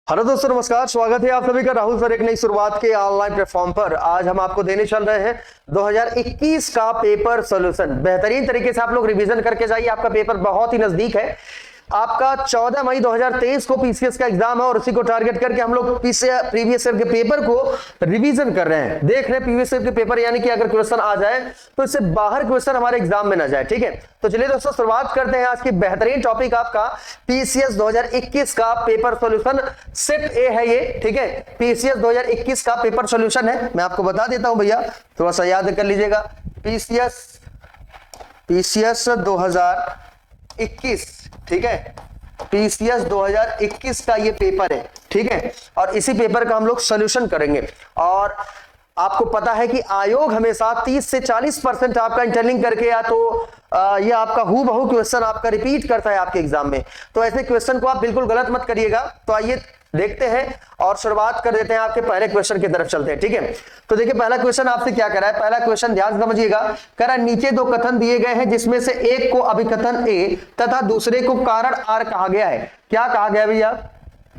Hello दोस्तों, नमस्कार। स्वागत है आप सभी का राहुल सर एक नई शुरुआत के ऑनलाइन प्लेटफॉर्म पर। आज हम आपको देने चल रहे हैं 2021 का पेपर सॉल्यूशन। बेहतरीन तरीके से आप लोग रिवीजन करके जाइए, आपका पेपर बहुत ही नजदीक है। आपका 14 मई 2023 को पीसीएस का एग्जाम है और उसी को टारगेट करके हम लोग प्रीवियस ईयर के पेपर को रिवीजन कर रहे हैं, देख रहे हैं प्रीवियस ईयर के पेपर, यानी कि अगर क्वेश्चन आ जाए तो इससे बाहर क्वेश्चन हमारे एग्जाम में ना जाए। ठीक है, तो चलिए दोस्तों शुरुआत करते हैं आज की बेहतरीन टॉपिक आपका पीसीएस 2021 का पेपर सॉल्यूशन सेट ए है ये। ठीक है, पीसीएस 2021 का पेपर सॉल्यूशन है। मैं आपको बता देता हूं भैया, थोड़ा सा याद कर लीजिएगा। पीसीएस 2021, ठीक है, पीसीएस 2021 का ये पेपर है। ठीक है, और इसी पेपर का हम लोग सॉल्यूशन करेंगे। और आपको पता है कि आयोग हमेशा 30 से 40% आपका इंटरलिंक करके या तो ये आपका हूबहू क्वेश्चन आपका रिपीट करता है आपके एग्जाम में। तो ऐसे क्वेश्चन को आप बिल्कुल गलत मत करिएगा। तो आइए देखते हैं और शुरुआत कर देते हैं, आपके पहले क्वेश्चन की तरफ चलते हैं। ठीक है, तो देखिए पहला क्वेश्चन आपसे क्या कह रहा है। पहला क्वेश्चन ध्यान समझिएगा, कह रहा है नीचे दो कथन दिए गए हैं जिसमें से एक को अभिकथन ए तथा दूसरे को कारण आर कहा गया है। क्या कहा गया भैया?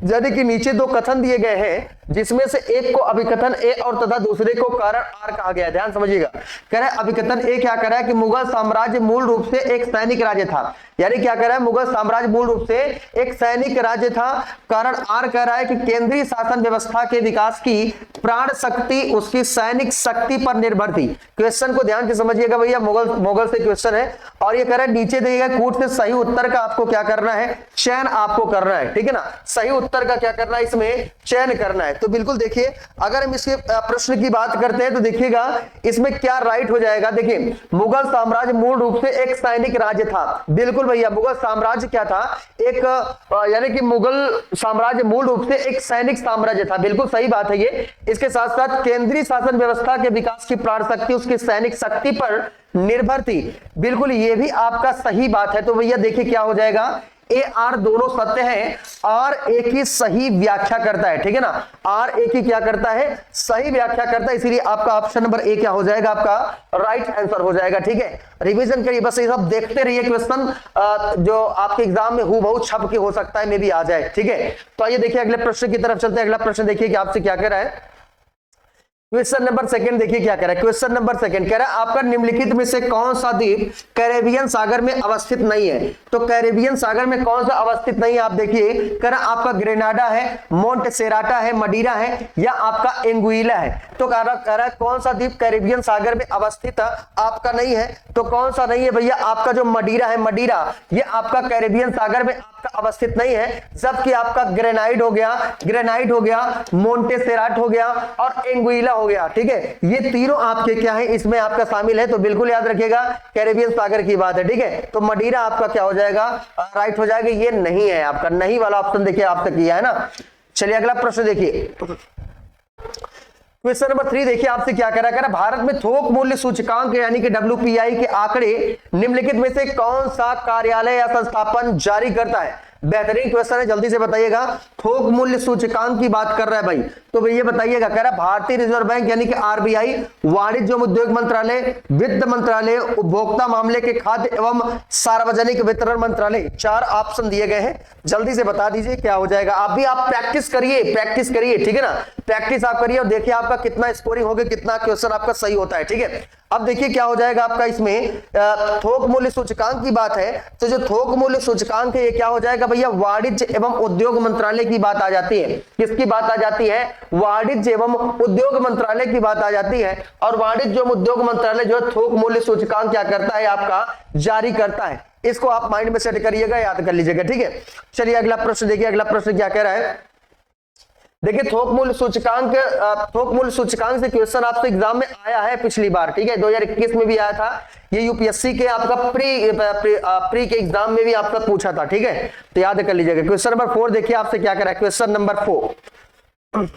यदि कि नीचे दो कथन दिए गए हैं जिसमें से एक को अभिकथन ए और तथा दूसरे को कारण आर कहा गया है। ध्यान समझिएगा, कह रहा है अभिकथन ए क्या कह रहा है कि मुगल साम्राज्य मूल रूप से एक सैनिक राज्य था। यानी क्या कह रहा है, मुगल साम्राज्य मूल रूप से एक सैनिक राज्य था। कारण आर कह रहा है कि केंद्रीय शासन व्यवस्था के विकास की प्राण शक्ति उसकी सैनिक शक्ति पर निर्भर थी। क्वेश्चन को ध्यान से समझिएगा भैया, मुगल से क्वेश्चन है और ये कह रहा है नीचे दिए गए कूट से सही उत्तर का आपको क्या करना है, चयन आपको करना है। ठीक है ना, सही उत्तर का क्या करना है, इसमें चयन करना है। तो बिल्कुल देखिए, अगर हम इसके प्रश्न की बात करते हैं तो देखिएगा इसमें क्या राइट हो जाएगा। देखिए, मुगल साम्राज्य मूल रूप से एक सैनिक राज्य था। बिल्कुल भैया, मुगल साम्राज्य क्या था, एक यानी कि मुगल साम्राज्य मूल रूप से एक सैनिक साम्राज्य था। बिल्कुल सही बात है ये। इसके साथ साथ केंद्रीय शासन व्यवस्था के विकास की प्राण शक्ति उसकी सैनिक शक्ति पर निर्भर थी। बिल्कुल ये भी आपका सही बात है। तो भैया देखिए क्या हो जाएगा, ए आर दोनों सत्य है और एक ही सही व्याख्या करता है। ठीक है ना, आर एक ही क्या करता है, सही व्याख्या करता है। इसीलिए आपका ऑप्शन नंबर ए क्या हो जाएगा, आपका राइट आंसर हो जाएगा। ठीक है, रिवीजन करिए, बस ये सब देखते रहिए। क्वेश्चन जो आपके एग्जाम में हूबहू छप के हो सकता है, में भी आ जाए। ठीक है, तो आइए देखिए अगले प्रश्न की तरफ चलते हैं। अगला प्रश्न देखिए कि आपसे क्या कह रहा है। क्वेश्चन नंबर सेकंड देखिए क्या कह रहा है। क्वेश्चन नंबर सेकंड कह रहा है आपका निम्नलिखित में से कौन सा द्वीप कैरेबियन सागर में अवस्थित नहीं है। तो कैरेबियन सागर में कौन सा अवस्थित नहीं है, आप देखिए, कह रहा आपका ग्रेनाडा है, मोंटसेराटा है, मडीरा है या आपका एंगुइला है। तो कह रहा है कौन सा द्वीप कैरेबियन सागर में अवस्थित आपका नहीं है। तो कौन सा नहीं है भैया, आपका जो मडीरा है, मडीरा ये आपका कैरेबियन सागर में आपका अवस्थित नहीं है। जबकि आपका ग्रेनाइट हो गया, मोंटेसेराट हो गया और एंगुइला हो गया। ठीक है, ये तीनों आपके क्या है, इसमें आपका शामिल है। तो बिल्कुल याद रखिएगा कैरेबियन सागर की बात है। ठीक है, तो मडीरा आपका क्या हो जाएगा, राइट हो जाएगा। ये नहीं है आपका, नहीं वाला ऑप्शन देखिए आपसे किया है ना। चलिए अगला प्रश्न देखिए, क्वेश्चन नंबर 3 देखिए आपसे क्या कह रहा है। भारत में थोक मूल्य सूचकांक यानी कि WPI के आंकड़े निम्नलिखित में से कौन सा कार्यालय या संस्थापन जारी करता है। बेहतरीन क्वेश्चन है, जल्दी से बताइएगा। थोक मूल्य सूचकांक की बात कर रहा है भाई, तो भैया बताइएगा। कह रहा है भारतीय रिजर्व बैंक यानी कि RBI, वाणिज्य एवं उद्योग मंत्रालय, वित्त मंत्रालय, उपभोक्ता मामले के खाद्य एवं सार्वजनिक वितरण मंत्रालय। 4 ऑप्शन दिए गए हैं, जल्दी से बता दीजिए क्या हो जाएगा। आप प्रैक्टिस करिए। ठीक है ना, प्रैक्टिस आप करिए और देखिए आपका कितना स्कोरिंग होगा, कितना क्वेश्चन आपका सही होता है। ठीक है, अब देखिए क्या हो जाएगा आपका इसमें थोक मूल्य सूचकांक की बात है। तो जो थोक मूल्य सूचकांक है ये क्या हो जाएगा भैया, वाणिज्य एवं उद्योग मंत्रालय की बात आ जाती है। किसकी बात आ जाती है, वाणिज्य एवं उद्योग मंत्रालय की बात आ जाती है। और वाणिज्य एवं उद्योग मंत्रालय जो थोक मूल्य सूचकांक क्या करता है, आपका जारी करता है। इसको आप माइंड में सेट करिएगा, याद कर लीजिएगा। ठीक है, चलिए अगला प्रश्न देखिए। अगला प्रश्न क्या कह रहा है, देखिए थोक मूल्य सूचकांक से क्वेश्चन आपसे एग्जाम में आया है पिछली बार। ठीक है, 2021 में भी आया था ये, यूपीएससी के आपका प्री के एग्जाम में भी आपका पूछा था। ठीक है, तो याद कर लीजिएगा। क्वेश्चन नंबर 4 देखिए आपसे क्या करा है। क्वेश्चन नंबर 4,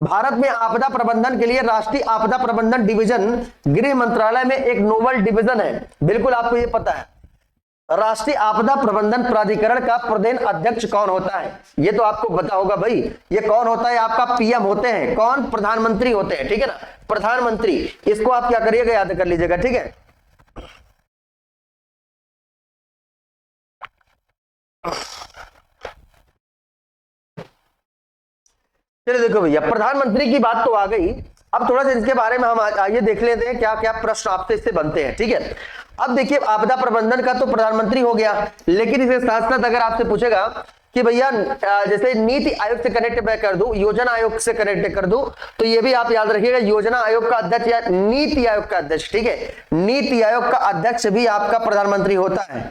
भारत में आपदा प्रबंधन के लिए राष्ट्रीय आपदा प्रबंधन डिवीजन गृह मंत्रालय में एक नोवल डिवीजन है। बिल्कुल आपको ये पता है, राष्ट्रीय आपदा प्रबंधन प्राधिकरण का प्रधान अध्यक्ष कौन होता है, ये तो आपको पता होगा भाई। ये कौन होता है, आपका पीएम होते हैं। कौन, प्रधानमंत्री होते हैं। ठीक है ना, प्रधानमंत्री। इसको आप क्या करिएगा, याद कर लीजिएगा। ठीक है, चलिए देखो भैया, प्रधानमंत्री की बात तो आ गई। अब थोड़ा सा इसके बारे में हम आइए देख लेते हैं क्या क्या प्रश्न आपसे इससे बनते हैं। ठीक है, अब देखिए आपदा प्रबंधन का तो प्रधानमंत्री हो गया, लेकिन इसके साथ साथ अगर आपसे पूछेगा कि भैया जैसे नीति आयोग से कनेक्ट मैं कर दूं, योजना आयोग से कनेक्ट कर दूं, तो ये भी आप याद रखिएगा, योजना आयोग का अध्यक्ष या नीति आयोग का अध्यक्ष, ठीक है, नीति आयोग का अध्यक्ष भी आपका प्रधानमंत्री होता है।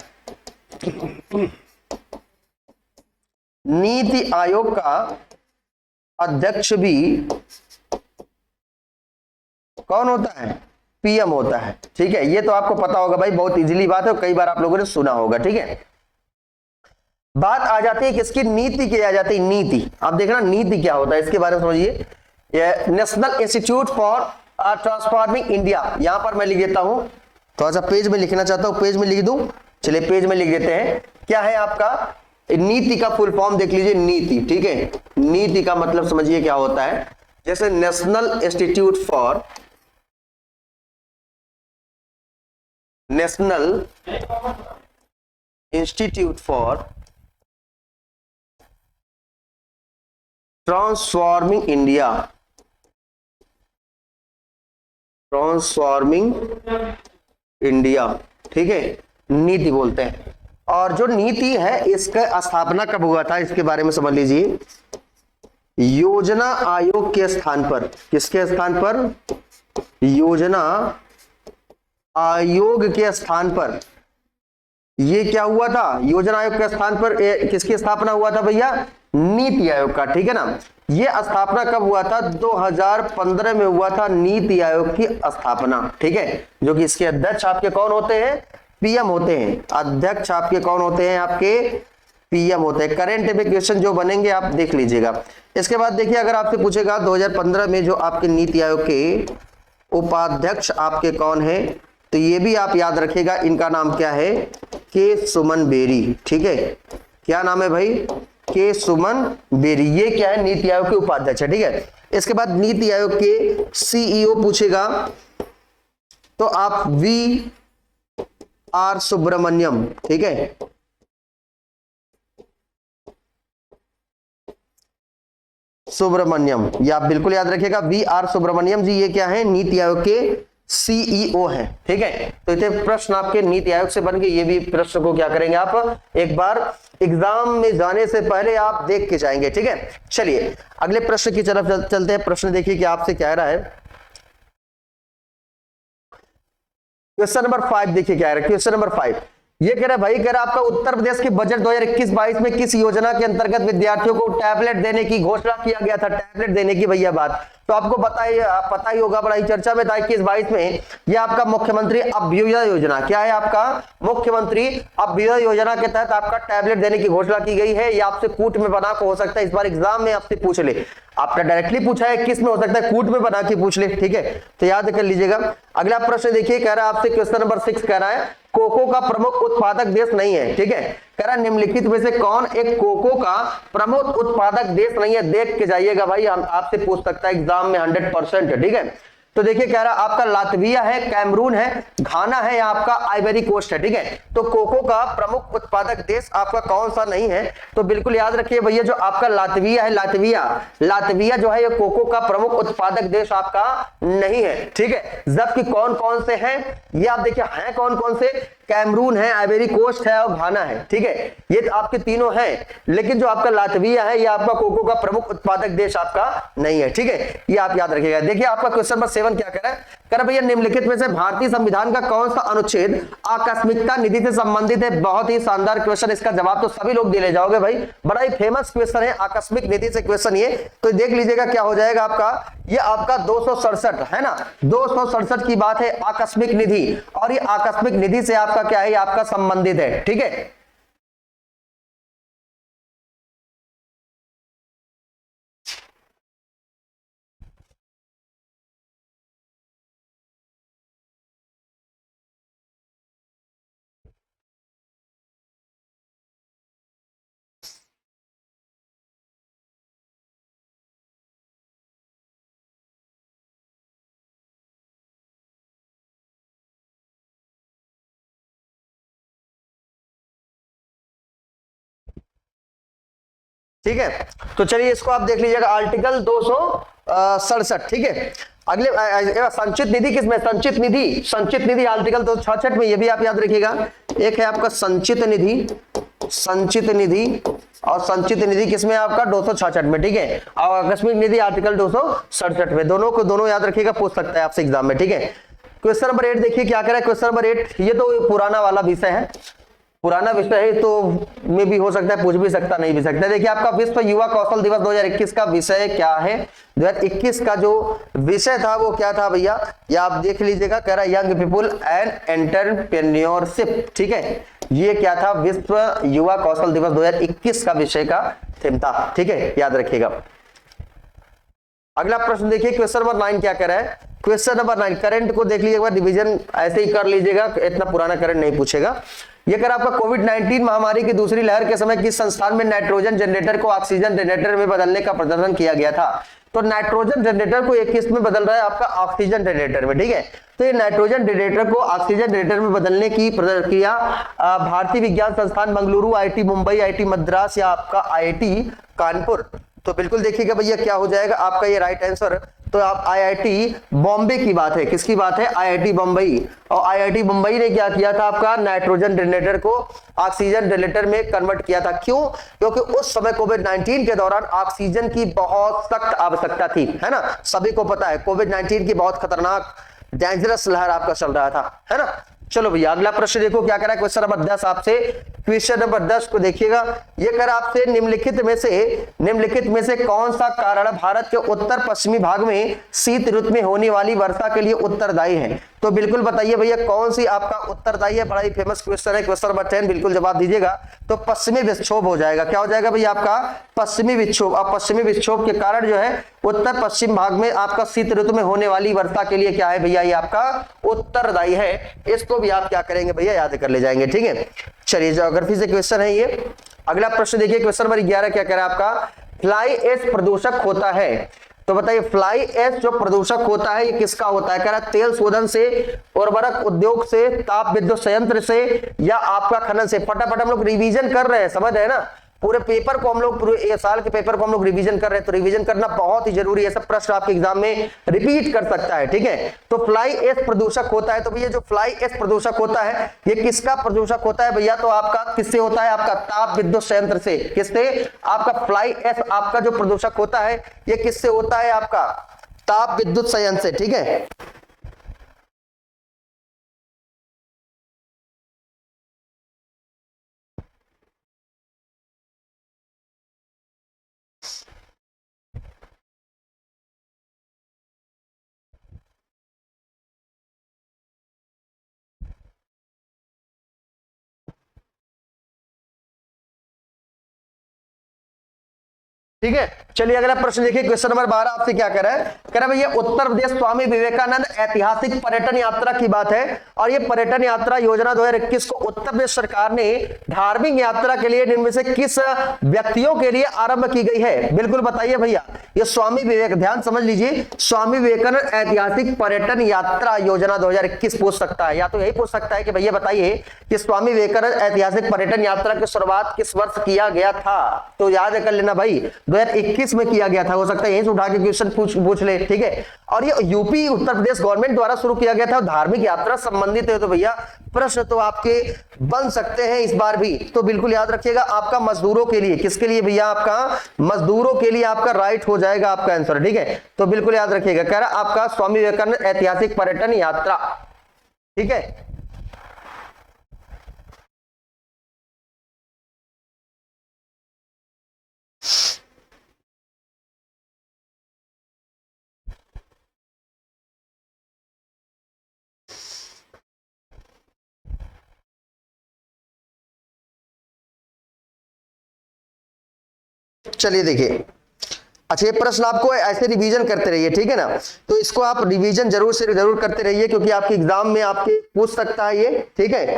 नीति आयोग का अध्यक्ष भी कौन होता है? पीएम होता है। ठीक है, ये तो आपको पता होगा भाई, बहुत इजीली बात है, कई बार आप लोगों ने सुना होगा। ठीक है, बात आ जाती है किसकी? नीति की आ जाती है। नीति, आप देखना नीति क्या होता है इसके बारे में समझिए। National institute for transforming India, यहां पर मैं लिख देता हूं, थोड़ा सा पेज में लिखना चाहता हूं, पेज में लिख दूं, चलिए पेज में लिख देते हैं। क्या है आपका नीति का फुल फॉर्म देख लीजिए, नीति। ठीक है, नीति का मतलब समझिए क्या होता है, जैसे national institute for transforming India, ठीक है, नीति बोलते हैं। और जो नीति है इसका स्थापना कब हुआ था इसके बारे में समझ लीजिए। योजना आयोग के स्थान पर, किसके स्थान पर? योजना आयोग के स्थान पर। ये क्या हुआ था? योजना आयोग के स्थान पर किसकी स्थापना हुआ था भैया? नीति आयोग का। ठीक है ना, ये स्थापना कब हुआ था? 2015 में हुआ था नीति आयोग की स्थापना। ठीक है, जो कि इसके अध्यक्ष आपके कौन होते हैं? पीएम होते हैं। अध्यक्ष आपके कौन होते हैं? आपके पीएम होते हैं। करेंट में क्वेश्चन जो बनेंगे आप देख लीजिएगा। इसके बाद देखिए, अगर आपसे पूछेगा 2015 में जो आपके नीति आयोग के उपाध्यक्ष आपके कौन है, तो ये भी आप याद रखिएगा, इनका नाम क्या है? के सुमन बेरी। ठीक है, क्या नाम है भाई? के सुमन बेरी। ये क्या है? नीति आयोग के उपाध्यक्ष है। ठीक है, इसके बाद नीति आयोग के सीईओ पूछेगा तो आप वी आर सुब्रमण्यम। ठीक है, सुब्रमण्यम, ये आप बिल्कुल याद रखिएगा, वी आर सुब्रमण्यम जी, ये क्या है? नीति आयोग के सीईओ है। ठीक है, तो इतने प्रश्न आपके नीति आयोग से बन गए। ये भी प्रश्न को क्या करेंगे आप एक बार एग्जाम में जाने से पहले आप देख के जाएंगे। ठीक है, चलिए अगले प्रश्न की तरफ चलते हैं। प्रश्न देखिए कि आपसे क्या रहा है। क्वेश्चन नंबर 5 देखिए क्या है। क्वेश्चन नंबर 5 ये कह रहा है भाई, कह रहा आपका उत्तर प्रदेश के बजट 2021-22 में किस योजना के अंतर्गत विद्यार्थियों को टैबलेट देने की घोषणा किया गया था? टैबलेट देने की भैया बात तो आपको पता ही होगा, बड़ा ही चर्चा में था 21-22 में। यह आपका मुख्यमंत्री अभ्युदय योजना, क्या है आपका? मुख्यमंत्री अभ्युदय योजना के तहत आपका टैबलेट देने की घोषणा की गई है। यह आपसे कूट में बना को हो सकता है, इस बार एग्जाम में आपसे पूछ ले, आपका डायरेक्टली पूछा है, किस में हो सकता है? कूट में बना के पूछ ले। ठीक है, तो याद कर लीजिएगा। अगला प्रश्न देखिए, कह रहा है आपसे क्वेश्चन नंबर 6 कह रहा है कोको का प्रमुख उत्पादक देश नहीं है। ठीक है, कह रहा निम्नलिखित में से कौन एक कोको का प्रमुख उत्पादक देश नहीं है? देख के जाइएगा भाई, हम आपसे पूछ सकता है एग्जाम में 100%। ठीक है, तो देखिए कह रहा आपका लातविया है, कैमरून है, घाना है या आपका आइवरी कोस्ट है। ठीक है, तो कोको का प्रमुख उत्पादक देश आपका कौन सा नहीं है? तो बिल्कुल याद रखिए भैया, जो आपका लातविया है, लातविया जो है ये कोको का प्रमुख उत्पादक देश आपका नहीं है। ठीक है, जबकि कौन कौन से हैं ये आप देखिए, हैं कौन कौन से? कैमरून है, आइवरी कोस्ट है और घाना है। ठीक है, ये आपके तीनों हैं, लेकिन जो आपका लातविया है ये आपका कोको का प्रमुख उत्पादक देश आपका नहीं है। ठीक है, ये आप याद रखिएगा। देखिए आपका क्वेश्चन नंबर 7 क्या कह रहा है? कह रहा भैया निम्नलिखित में से भारतीय संविधान का कौन सा अनुच्छेद आकस्मिकता निधि से संबंधित है? बहुत ही शानदार क्वेश्चन, इसका जवाब तो सभी लोग दे ले जाओगे भाई, बड़ा ही फेमस क्वेश्चन है, आकस्मिक निधि से क्वेश्चन ये। तो देख लीजिएगा क्या हो जाएगा आपका, ये आपका 267 है ना, 267 की बात है आकस्मिक निधि, और ये आकस्मिक निधि से आपका क्या है? आपका संबंधित है। ठीक है, ठीक है। तो चलिए इसको आप देख लीजिएगा, आर्टिकल 267, ठीक है। अगले संचित निधि किसमें, संचित निधि, संचित निधि आर्टिकल 266 में, ये भी आप याद रखिएगा। एक है आपका संचित निधि, संचित निधि, और संचित निधि किसमें आपका 266 में, ठीक है। और आकस्मिक निधि आर्टिकल 267 में, दोनों को दोनों याद रखिएगा, पूछ सकता है आपसे एग्जाम में, ठीक है। क्वेश्चन नंबर 8 देखिए क्या कह रहा है। क्वेश्चन नंबर 8, ये तो पुराना वाला विषय है, पुराना विषय है तो में भी हो सकता है, पूछ भी सकता, नहीं भी सकता। देखिए आपका विश्व युवा कौशल दिवस 2021 का विषय क्या है। 2021 का जो विषय था वो क्या था भैया, ये आप देख लीजिएगा। कह रहा है यंग पीपुल एंड एंटरप्रेन्योरशिप, ठीक है। ये क्या था, विश्व युवा कौशल दिवस 2021 का विषय का थीम था, ठीक है, याद रखिएगा। अगला प्रश्न देखिए, क्वेश्चन नंबर 9 क्या कह रहा है। क्वेश्चन नंबर 9, करंट को देख लीजिएगा, रिवीजन ऐसे ही कर लीजिएगा, इतना पुराना करंट नहीं पूछेगा। ये कर आपका कोविड-19 महामारी की दूसरी लहर के समय किस संस्थान में नाइट्रोजन जनरेटर को ऑक्सीजन जनरेटर में बदलने का प्रदर्शन किया गया था। तो नाइट्रोजन जनरेटर को एक किस में बदल रहा है, आपका ऑक्सीजन जनरेटर में, ठीक है। तो ये नाइट्रोजन जनरेटर को ऑक्सीजन जनरेटर में बदलने की प्रक्रिया भारतीय विज्ञान संस्थान बेंगलुरु, आईआईटी मुंबई, आईआईटी मद्रास या आपका आईआईटी कानपुर। तो बिल्कुल देखिएगा भैया क्या हो जाएगा आपका ये राइट आंसर। तो आप आईआईटी बॉम्बे की बात है, किसकी बात है, आईआईटी बम्बई। और आईआईटी बम्बई ने क्या किया था, आपका नाइट्रोजन जनरेटर को ऑक्सीजन जनरेटर में कन्वर्ट किया था। क्यों, क्योंकि उस समय कोविड-19 के दौरान ऑक्सीजन की बहुत सख्त आवश्यकता थी, है ना। सभी को पता है कोविड-19 की बहुत खतरनाक डेंजरस लहर आपका चल रहा था, है ना। चलो भैया अगला प्रश्न देखो क्या कह रहा है। क्वेश्चन नंबर 10 आपसे, क्वेश्चन नंबर 10 को देखिएगा। ये कर आपसे निम्नलिखित में से कौन सा कारण भारत के उत्तर पश्चिमी भाग में शीत ऋतु में होने वाली वर्षा के लिए उत्तरदायी है। तो बिल्कुल बताइए भैया कौन सी आपका उत्तरदायी है। बड़ा ही फेमस क्वेश्चन है। क्वेश्चन नंबर 10 बिल्कुल जवाब दीजिएगा। तो पश्चिमी विक्षोभ हो जाएगा। क्या हो जाएगा भैया आपका पश्चिमी विक्षोभ। अब पश्चिमी विक्षोभ के कारण जो है उत्तर पश्चिम भाग में आपका शीत ऋतु में होने वाली वर्षा के लिए क्या है भैया, ये आपका उत्तरदायी है। इसको भी आप क्या करेंगे भैया, याद कर ले जाएंगे, ठीक है। चलिए ज्योग्राफी से क्वेश्चन है ये। अगला प्रश्न देखिए क्वेश्चन नंबर 11 क्या कह रहा है आपका, फ्लाई ऐश प्रदूषक होता है। तो बताइए फ्लाई ऐश जो प्रदूषक होता है ये किसका होता है। कह रहा है तेल शोधन से, उर्वरक उद्योग से, ताप विद्युत संयंत्र से या आपका खनन से। फटाफट हम लोग रिवीजन कर रहे हैं, समझ रहे हैं ना। पूरे पेपर को हम लोग, पूरे साल के पेपर को हम लोग रिवीजन कर रहे हैं, तो रिवीजन करना बहुत ही जरूरी है। सब प्रश्न आपके एग्जाम में रिपीट कर सकता है, ठीक है। तो फ्लाई ऐश प्रदूषक होता है। तो भैया जो फ्लाई ऐश प्रदूषक होता है ये किसका प्रदूषक होता है भैया, तो आपका किससे होता है, आपका ताप विद्युत संयंत्र से। किससे, आपका फ्लाई ऐश आपका जो प्रदूषक होता है ये किससे होता है, आपका ताप विद्युत संयंत्र से, ठीक है। ठीक है। चलिए अगला प्रश्न देखिए क्वेश्चन नंबर 12 आपसे क्या कह रहा है। कह रहा है भैया उत्तर प्रदेश स्वामी विवेकानंद ऐतिहासिक पर्यटन यात्रा की बात है। और ये पर्यटन यात्रा योजना 2021 को उत्तर प्रदेश सरकार ने धार्मिक यात्रा के लिए इनमें से किस व्यक्तियों के लिए आरंभ की गई है। बिल्कुल बताइए भैया। ये स्वामी विवेक, ध्यान समझ लीजिए, स्वामी विवेकानंद ऐतिहासिक पर्यटन यात्रा योजना 2021 पूछ सकता है। या तो यही पूछ सकता है कि भैया बताइए कि स्वामी विवेकानंद ऐतिहासिक पर्यटन यात्रा की शुरुआत किस वर्ष किया गया था। तो याद कर लेना भाई 2021 में किया गया था। हो सकता है यहीं से उठा के क्वेश्चन पूछ ले, ठीक है। और ये यूपी उत्तर प्रदेश गवर्नमेंट द्वारा शुरू किया गया था। धार्मिक यात्रा संबंधित है तो भैया प्रश्न तो आपके बन सकते हैं इस बार भी। तो बिल्कुल याद रखिएगा आपका मजदूरों के लिए, किसके लिए भैया, आपका मजदूरों के लिए आपका राइट हो जाएगा आपका आंसर, ठीक है। तो बिल्कुल याद रखिएगा, कह रहा आपका स्वामी विवेकानंद ऐतिहासिक पर्यटन यात्रा, ठीक है। चलिए देखिए, अच्छा ये प्रश्न आपको ऐसे रिवीजन करते रहिए, ठीक है ना। तो इसको आप रिवीजन जरूर से जरूर करते रहिए क्योंकि आपके एग्जाम में आपके पूछ सकता है ये, ठीक है।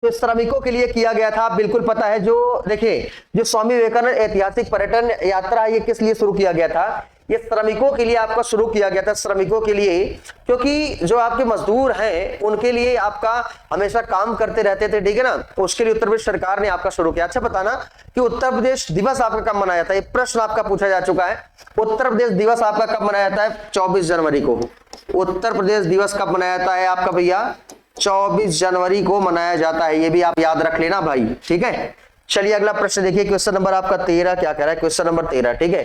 तो श्रमिकों के लिए किया गया था, बिल्कुल पता है। जो देखिए जो स्वामी विवेकानंद ऐतिहासिक पर्यटन यात्रा ये किस लिए शुरू किया गया था, ये श्रमिकों के लिए आपका शुरू किया गया था, श्रमिकों के लिए, क्योंकि जो आपके मजदूर हैं उनके लिए आपका हमेशा काम करते रहते थे, ठीक है ना, उसके लिए उत्तर प्रदेश सरकार ने आपका शुरू किया। अच्छा बताना कि उत्तर प्रदेश दिवस आपका कब मनाया जाता है, ये प्रश्न आपका पूछा जा चुका है। उत्तर प्रदेश दिवस आपका कब मनाया जाता है? 24 जनवरी को। उत्तर प्रदेश दिवस कब मनाया जाता है आपका भैया? 24 जनवरी को मनाया जाता है, ये भी आप याद रख लेना भाई, ठीक है। चलिए अगला प्रश्न देखिए, क्वेश्चन नंबर आपका 13 क्या कह रहा है? क्वेश्चन नंबर 13, ठीक है।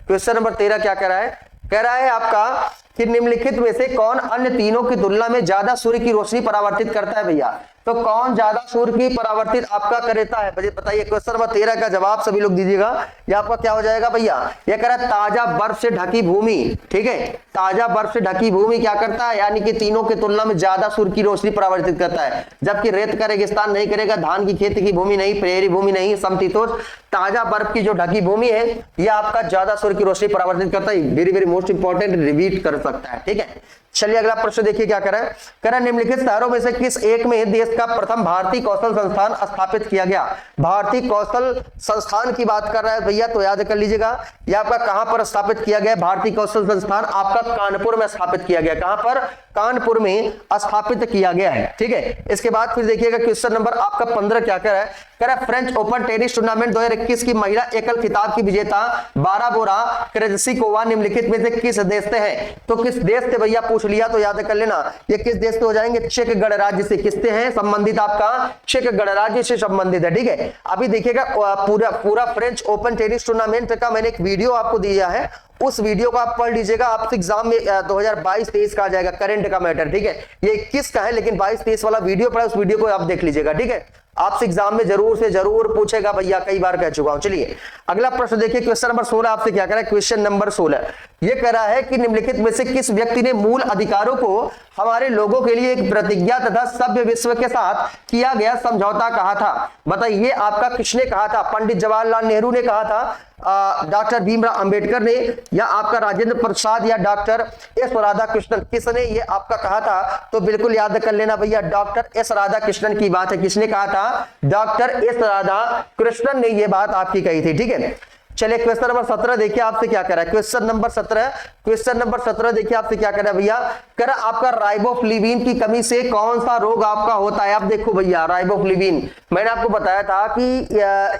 क्वेश्चन नंबर 13 क्या कह रहा है? कह रहा है आपका कि निम्नलिखित में से कौन अन्य तीनों की तुलना में ज्यादा सूर्य की रोशनी परावर्तित करता है भैया? तो कौन ज्यादा सूर्य की परावर्तित आपका करता है, बताइए। क्वेश्चन नंबर 13 का जवाब सभी लोग दीजिएगा। ये आपका क्या हो जाएगा भैया? ये कह रहा है ताजा बर्फ से ढकी भूमि, ठीक है। ताजा बर्फ से ढकी भूमि क्या करता है? यानी कि तीनों की तुलना में ज्यादा सूर्य की रोशनी परावर्तित करता है, जबकि रेत का रेगिस्तान नहीं करेगा, धान की खेती की भूमि नहीं, प्रेरी भूमि नहीं, समशीतोष्ण ताजा बर्फ की जो ढकी भूमि है यह आपका ज्यादा सूर्य की रोशनी परावर्तित करता है। Very very most important, repeat कर सकता है, ठीक है। चलिए अगला प्रश्न देखिए क्या कह रहा है? कह रहा है निम्नलिखित शहरों में से किस एक में देश का प्रथम भारतीय कौशल संस्थान स्थापित किया गया? भारतीय कौशल संस्थान की बात कर रहा है भैया, तो याद कर लीजिएगा ये आपका कहां पर स्थापित किया गया? भारतीय कौशल संस्थान आपका कानपुर में स्थापित किया गया। कहां पर? कानपुर में स्थापित किया गया है, ठीक है। इसके बाद फिर देखिएगा क्वेश्चन नंबर आपका 15 क्या कह रहा है? कह रहा है फ्रेंच ओपन टेनिस टूर्नामेंट 2021 की महिला एकल खिताब की विजेता बाराबोरा क्रेजिकोवा निम्नलिखित में से किस देश से है? तो किस देश से भैया पूछ लिया तो याद कर लेना, ये किस देश से हो जाएंगे? चेक गणराज्य से। किससे है संबंधित? आपका चेक गणराज्य से संबंधित है, ठीक है। अभी देखिएगा पूरा फ्रेंच ओपन टेनिस टूर्नामेंट का मैंने एक वीडियो आपको दिया है, उस वीडियो को आप पढ़ लीजिएगा, आपसे एग्जाम में 2022-23 का आ जाएगा, करंट का मैटर, ठीक है। ये 21 का है लेकिन 22-23 वाला वीडियो पड़ा, उस वीडियो को आप देख लीजिएगा, ठीक है। आपसे एग्जाम में जरूर से जरूर पूछेगा भैया, कई बार कह चुका हूं। चलिए अगला प्रश्न देखिए, क्वेश्चन नंबर 16 आपसे क्या कह रहा है? क्वेश्चन नंबर 16 ये कह रहा है कि निम्नलिखित में से किस व्यक्ति ने मूल अधिकारों को हमारे लोगों के लिए एक प्रतिज्ञा तथा सभ्य विश्व के साथ किया गया समझौता कहा था? बताइए आपका किसने कहा था? पंडित जवाहरलाल नेहरू ने कहा था, डॉक्टर भीमराव अंबेडकर ने, या आपका राजेंद्र प्रसाद, या डॉक्टर एस राधाकृष्णन? किसने ये आपका कहा था? तो बिल्कुल याद कर लेना भैया, डॉक्टर एस राधाकृष्णन की बात है। किसने कहा था? डॉक्टर एस राधाकृष्णन ने ये बात आपकी कही थी, ठीक है। चलिए क्वेश्चन नंबर 17 देखिए आपसे क्या कह रहा है? क्वेश्चन नंबर 17 देखिए आपसे क्या कह रहा है भैया? कह रहा आपका राइबोफ्लेविन की कमी से कौन सा रोग आपका होता है? आप देखो भैया, राइबोफ्लेविन मैंने आपको बताया था कि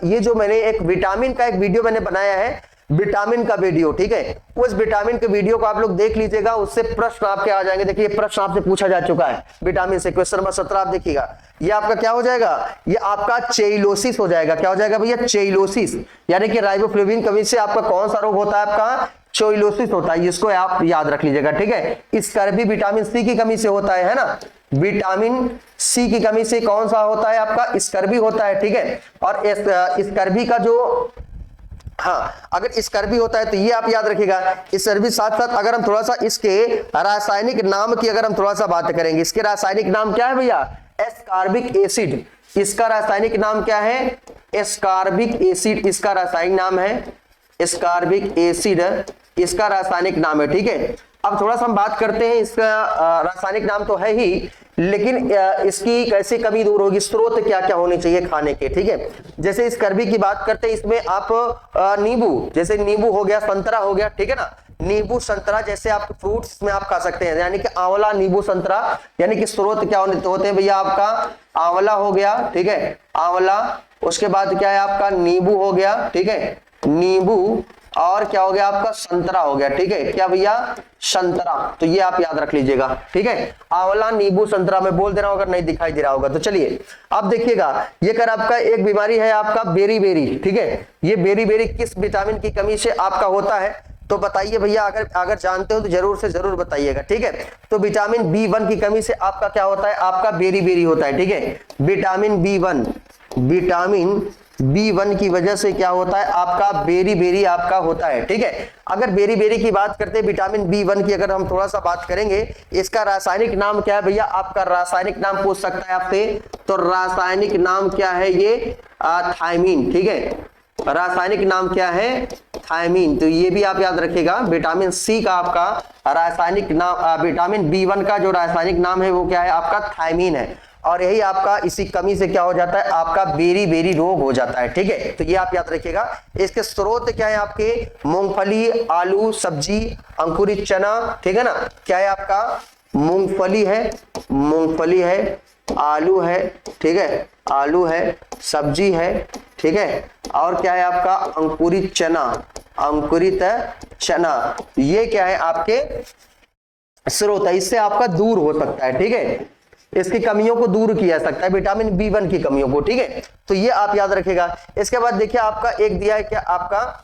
ये जो मैंने एक विटामिन का एक वीडियो मैंने बनाया है, विटामिन का वीडियो, ठीक है। उस विटामिन के वीडियो को आप लोग देख लीजिएगा, उससे प्रश्न आपके आ जाएंगे। देखिए प्रश्न आपसे पूछा जा चुका है विटामिन से। क्वेश्चन नंबर 17 आप देखिएगा, ये आपका क्या हो जाएगा? ये आपका चेइलोसिस हो जाएगा। क्या हो जाएगा भैया? चेइलोसिस, यानी कि राइबोफ्लेविन कमी से आपका कौन सा रोग होता है? आपका चेइलोसिस होता है, इसको आप याद रख लीजिएगा, ठीक है। स्कर्वी विटामिन सी की कमी से होता है ना, विटामिन सी की कमी से कौन सा होता है? आपका स्कर्वी होता है, ठीक है। और स्कर्वी का जो अगर स्कर्वी होता है तो ये आप याद रखिएगा। स्कर्वी साथ साथ अगर हम थोड़ा सा इसके रासायनिक नाम की अगर हम थोड़ा सा बात करेंगे, इसके रासायनिक नाम क्या है भैया? Ascorbic acid. इसका रासायनिक नाम क्या है? एस्कॉर्बिक एसिड इसका रासायनिक नाम है, एस्कॉर्बिक एसिड इसका रासायनिक नाम है, ठीक है। अब थोड़ा सा हम बात करते हैं, इसका रासायनिक नाम तो है ही, लेकिन इसकी कैसे कमी दूर होगी, स्रोत क्या क्या होने चाहिए खाने के, ठीक है। जैसे इस स्कर्वी की बात करते हैं, इसमें आप नींबू, जैसे नींबू हो गया, संतरा हो गया, ठीक है ना, नींबू संतरा जैसे आप फ्रूट्स में आप खा सकते हैं, यानी कि आंवला नींबू संतरा, यानी कि स्रोत क्या होते हैं भैया? आपका आंवला हो गया, ठीक है, आंवला। उसके बाद क्या है? आपका नींबू हो गया, ठीक है, नींबू। और क्या हो गया? आपका संतरा हो गया, ठीक है। क्या भैया? संतरा। तो ये आप याद रख लीजिएगा, ठीक है। आंवला नींबू संतरा मैं बोल दे रहा हूं, अगर नहीं दिखाई दे रहा होगा तो। चलिए अब देखिएगा, ये कर आपका एक बीमारी है आपका बेरी, ठीक है। ये बेरी किस विटामिन की कमी से आपका होता है? तो बताइए भैया, अगर जानते हो तो जरूर से जरूर बताइएगा, ठीक है। तो विटामिन B1 की कमी से आपका क्या होता है? आपका बेरी होता है, ठीक है। विटामिन B1 की वजह से क्या होता है? आपका बेरी आपका होता है, ठीक है। अगर बेरी की बात करते हैं, विटामिन B1 की अगर हम थोड़ा सा बात करेंगे, इसका रासायनिक नाम क्या है भैया? आपका रासायनिक नाम पूछ सकता है आपसे, तो रासायनिक नाम क्या है? ये थायमीन, ठीक है। रासायनिक नाम क्या है? थायमीन। तो ये भी आप याद रखिएगा। विटामिन सी का आपका रासायनिक नाम, विटामिन B1 का जो रासायनिक नाम है वो क्या है? आपका थायमीन है। और यही आपका इसी कमी से क्या हो जाता है, आपका बेरी बेरी रोग हो जाता है। ठीक है, तो ये आप याद रखिएगा। इसके स्रोत क्या है आपके, मूंगफली, आलू, सब्जी, अंकुरित चना, ठीक है ना, क्या है आपका, मूंगफली है, आलू है, ठीक है, आलू है, सब्जी है, ठीक है, और क्या है आपका, अंकुरित चना, ये क्या है आपके स्रोत है, इससे आपका दूर हो सकता है। ठीक है, इसकी कमियों को दूर किया जा सकता है, विटामिन B1 की कमियों को। ठीक है, तो ये आप याद रखिएगा। इसके बाद देखिए आपका एक दिया है क्या आपका,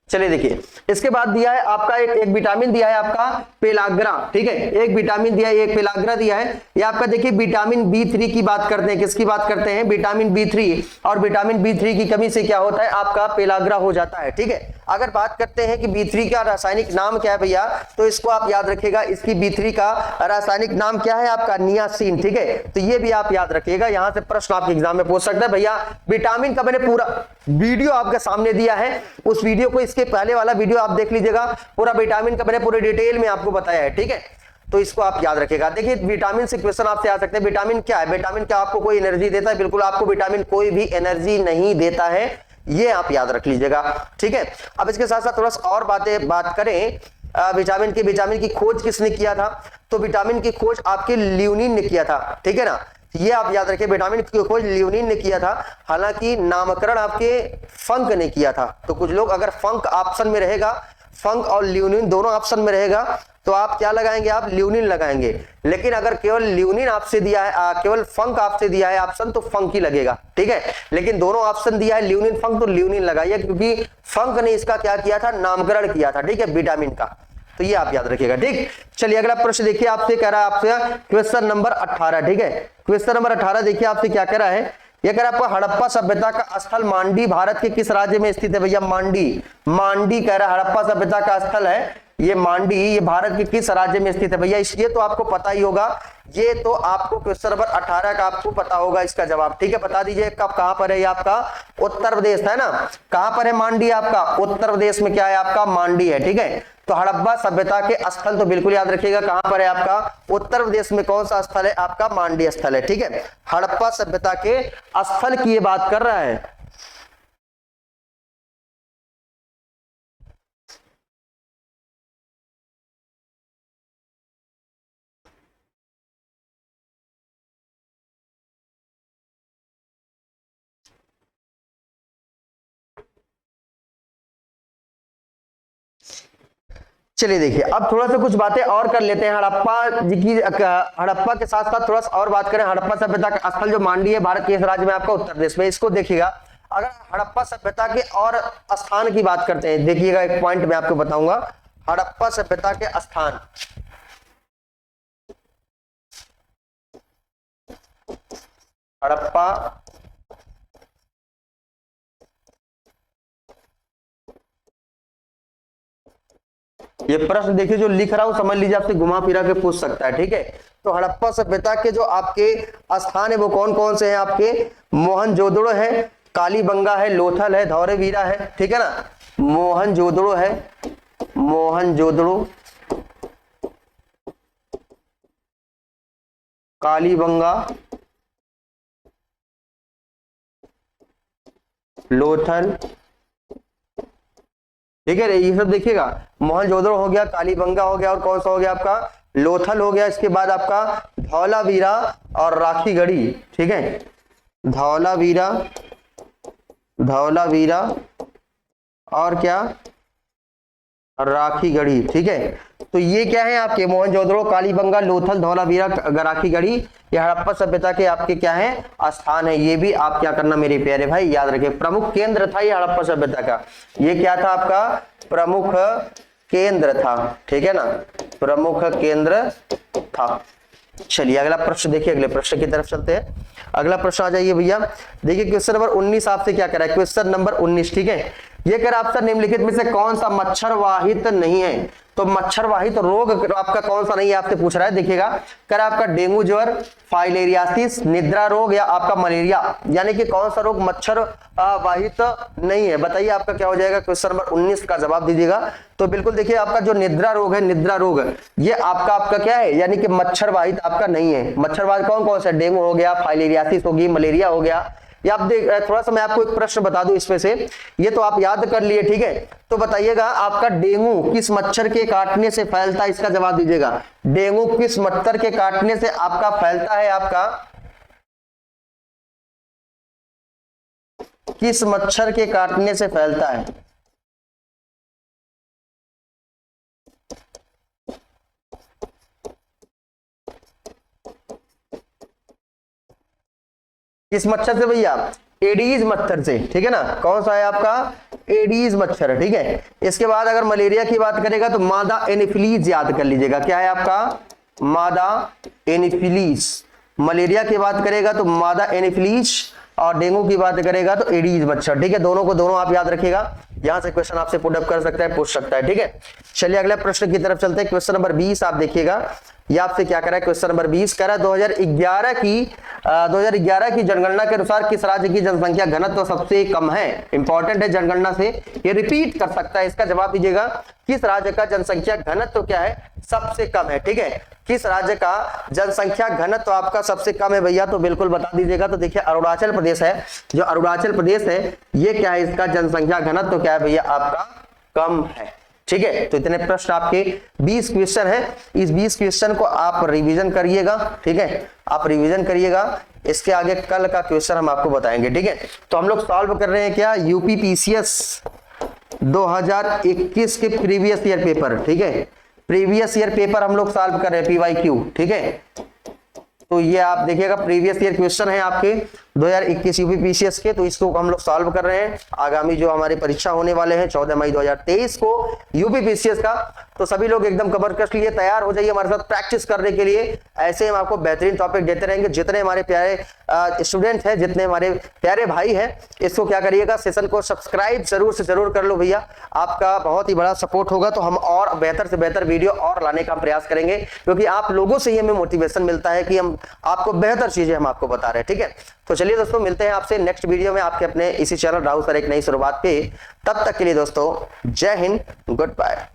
चलिए देखिए, इसके बाद दिया है आपका एक विटामिन दिया है आपका पेलाग्रा। ठीक है, एक विटामिन दिया है, एक पेलाग्रा दिया है। ये आपका देखिए विटामिन B3 की बात करते हैं, किसकी बात करते हैं, विटामिन B3, और विटामिन B3 की कमी से क्या होता है, आपका पेलाग्रा हो जाता है। ठीक है, अगर बात करते हैं कि B3 का रासायनिक नाम क्या है भैया, तो इसको आप याद रखिएगा, इसकी B3 का रासायनिक नाम क्या है आपका, नियासिन। ठीक है, तो ये भी आप याद रखिएगा, यहां से प्रश्न आपके एग्जाम में पूछ सकता है। भैया विटामिन का मैंने पूरा वीडियो आपके सामने दिया है, उस वीडियो को, इसके पहले वाला वीडियो आप देख लीजिएगा, पूरा विटामिन का मैंने पूरे डिटेल में आपको बताया है। ठीक है, तो इसको आप याद रखिएगा। देखिए विटामिन से क्वेश्चन आपसे आ सकते हैं, विटामिन क्या है, विटामिन क्या आपको कोई एनर्जी देता है, बिल्कुल आपको विटामिन कोई भी एनर्जी नहीं देता है, ये आप याद रख लीजिएगा। ठीक है, अब इसके साथ साथ थोड़ा सा और बात करें, विटामिन की खोज किसने किया था, तो विटामिन की खोज आपके ल्यूनिन ने किया था। ठीक है ना, ये आप याद रखिए, विटामिन की खोज ल्यूनिन ने किया था, हालांकि नामकरण आपके फंक ने किया था। तो कुछ लोग अगर फंक ऑप्शन में रहेगा, फंक और ल्यूनिन दोनों ऑप्शन में रहेगा, तो आप क्या लगाएंगे, आप ल्यूनिन लगाएंगे। लेकिन अगर केवल ल्यूनिन आपसे दिया है, केवल फंक आपसे दिया है ऑप्शन, तो फंक ही लगेगा। ठीक है, लेकिन दोनों ऑप्शन दिया है ल्यूनिन फंक, तो ल्यूनिन लगाइए, क्योंकि फंक ने इसका क्या किया था, नामकरण किया था। ठीक है, विटामिन का, तो ये आप याद रखिएगा। ठीक, चलिए अगला प्रश्न देखिए, आपसे कह रहा है, आपसे क्वेश्चन नंबर 18। ठीक है, क्वेश्चन नंबर 18 देखिए आपसे क्या कह रहा है, यह कह रहा है आपको हड़प्पा सभ्यता का स्थल मांडी भारत के किस राज्य में स्थित है, भैया मांडी कह रहा है, हड़प्पा सभ्यता का स्थल है ये मांडी, ये भारत के किस राज्य में स्थित है भैया, इसलिए तो आपको पता ही होगा, ये तो आपको क्वेश्चन नंबर 18 का आपको पता होगा इसका जवाब। ठीक है, बता दीजिए कब, कहां पर है ये आपका, उत्तर प्रदेश है ना, कहां पर है मांडी आपका, उत्तर प्रदेश में क्या है आपका, मांडी है। ठीक है, तो हड़प्पा सभ्यता के स्थल तो बिल्कुल याद रखिएगा, कहां पर है आपका, उत्तर प्रदेश में कौन सा स्थल है आपका, मांडी स्थल है। ठीक है, हड़प्पा सभ्यता के स्थल की ये बात कर रहा है। चलिए देखिए, अब थोड़ा सा कुछ बातें और कर लेते हैं हड़प्पा के साथ साथ थोड़ा सा और बात करें। हड़प्पा सभ्यता का स्थल जो मांडी है भारत के इस राज्य में आपका उत्तर प्रदेश में, इसको देखिएगा। अगर हड़प्पा सभ्यता के और स्थान की बात करते हैं, देखिएगा एक पॉइंट मैं आपको बताऊंगा, हड़प्पा सभ्यता के स्थान, हड़प्पा ये प्रश्न देखिए जो लिख रहा हूं, समझ लीजिए आपसे घुमा फिरा के पूछ सकता है। ठीक है, तो हड़प्पा सभ्यता के जो आपके स्थान है वो कौन कौन से हैं आपके, मोहनजोदड़ो है, कालीबंगा है, लोथल है, धौलावीरा है। ठीक है ना, मोहनजोदड़ो है, मोहनजोदड़ो, कालीबंगा, लोथल। ठीक है, ये सब देखिएगा, मोहनजोदड़ो हो गया, कालीबंगा हो गया, और कौन सा हो गया आपका, लोथल हो गया। इसके बाद आपका धौलावीरा और राखीगढ़ी। ठीक है, धौलावीरा, धौलावीरा और क्या, राखीगढ़ी। ठीक है, तो ये क्या है आपके, मोहनजोदड़ो, कालीबंगा, लोथल, धौलावीरा, राखीगढ़ी, ये हड़प्पा सभ्यता के आपके क्या है, स्थान है। ये भी आप क्या करना मेरे प्यारे भाई, याद रखिए, प्रमुख केंद्र था ये हड़प्पा सभ्यता का। ये क्या था आपका, प्रमुख केंद्र था। ठीक है ना, प्रमुख केंद्र था। चलिए अगला प्रश्न देखिए, अगले प्रश्न की तरफ चलते हैं। अगला प्रश्न आ जाइए भैया, देखिए क्वेश्चन नंबर 19 आपसे क्या करा है, क्वेश्चन नंबर 19। ठीक है, ये कह रहा आपसे निम्नलिखित में से कौन सा मच्छर वाहित नहीं है, तो मच्छर वाहित रोग आपका कौन सा नहीं है आपसे पूछ रहा है। देखिएगा कह रहा आपका डेंगू ज्वर, फाइलेरियासिस, निद्रा रोग या आपका मलेरिया, यानी कि कौन सा रोग मच्छर वाहित नहीं है, बताइए आपका क्या हो जाएगा। क्वेश्चन नंबर 19 का जवाब दीजिएगा। तो बिल्कुल देखिए आपका जो निद्रा रोग है, निद्रा रोग ये आपका क्या है, यानी कि मच्छर वाहित आपका नहीं है। मच्छर वाहित कौन कौन सा, डेंगू हो गया, फाइलेरियासिस होगी, मलेरिया हो गया। या आप देख, थोड़ा सा मैं आपको एक प्रश्न बता दूं इसमें से, ये तो आप याद कर लिए, ठीक है। तो बताइएगा आपका डेंगू किस मच्छर के काटने से फैलता है, इसका जवाब दीजिएगा। डेंगू किस मच्छर के काटने से आपका फैलता है, आपका किस मच्छर के काटने से फैलता है। किस मच्छर से भैया, एडीज मच्छर से, ठीक है ना। कौन सा है आपका, एडीज मच्छर, ठीक है। इसके बाद अगर मलेरिया की बात करेगा तो मादा एनोफिलीज याद कर लीजिएगा, क्या है आपका, मादा एनोफिलीज। मलेरिया की बात करेगा तो मादा एनोफिलीज, और डेंगू की बात करेगा तो एडीज मच्छर, ठीक है। दोनों को दोनों आप याद रखिएगा, यहां से क्वेश्चन आपसे पुट अप कर सकता है, पूछ सकता है, ठीक है। चलिए अगले प्रश्न की तरफ चलते हैं। क्वेश्चन नंबर 20 आप देखिएगा, ये आपसे क्या करा है। क्वेश्चन नंबर 20 कह रहा है 2011 की जनगणना के अनुसार किस राज्य की जनसंख्या घनत्व सबसे कम है। इंपॉर्टेंट है जनगणना से, ये रिपीट कर सकता है। इसका जवाब दीजिएगा, किस राज्य का जनसंख्या घनत्व क्या है, सबसे कम है, ठीक है। किस राज्य का जनसंख्या घनत्व आपका सबसे कम है भैया, तो बिल्कुल बता दीजिएगा। तो देखिए अरुणाचल प्रदेश है, जो अरुणाचल प्रदेश है ये क्या है, इसका जनसंख्या घनत्व क्या है भैया, आपका कम है, ठीक है। तो इतने प्रश्न आपके 20 क्वेश्चन है। इस 20 क्वेश्चन को आप रिवीजन करिएगा, ठीक है, आप रिवीजन करिएगा। इसके आगे कल का क्वेश्चन हम आपको बताएंगे, ठीक है। तो हम लोग सॉल्व कर रहे हैं क्या, यूपी पीसीएस 2021 के प्रीवियस ईयर पेपर, ठीक है। प्रीवियस ईयर पेपर हम लोग सॉल्व कर रहे हैं, पीवाईक्यू, ठीक है। तो ये आप देखिएगा प्रीवियस ईयर क्वेश्चन है आपके 2021 यूपी पीसीएस के, तो इसको हम लोग सॉल्व कर रहे हैं। आगामी जो हमारी परीक्षा होने वाले हैं 14 मई 2023 को यूपी पीसीएस का, तो सभी लोग एकदम कवर कर लिए, तैयार हो जाइए हमारे साथ प्रैक्टिस करने के लिए। ऐसे हम आपको बेहतरीन टॉपिक देते रहेंगे। जितने हमारे प्यारे स्टूडेंट हैं, जितने हमारे प्यारे भाई हैं, इसको क्या करिएगा, सेशन को सब्सक्राइब जरूर से जरूर कर लो भैया, आपका बहुत ही बड़ा सपोर्ट होगा। तो हम और बेहतर से बेहतर वीडियो और लाने का प्रयास करेंगे, क्योंकि आप लोगों से ही हमें मोटिवेशन मिलता है कि हम आपको बेहतर चीजें हम आपको बता रहे हैं, ठीक है। तो चलिए दोस्तों, मिलते हैं आपसे नेक्स्ट वीडियो में आपके अपने इसी चैनल राहुल सर एक नई शुरुआत पे। तब तक के लिए दोस्तों, जय हिंद, गुड बाय।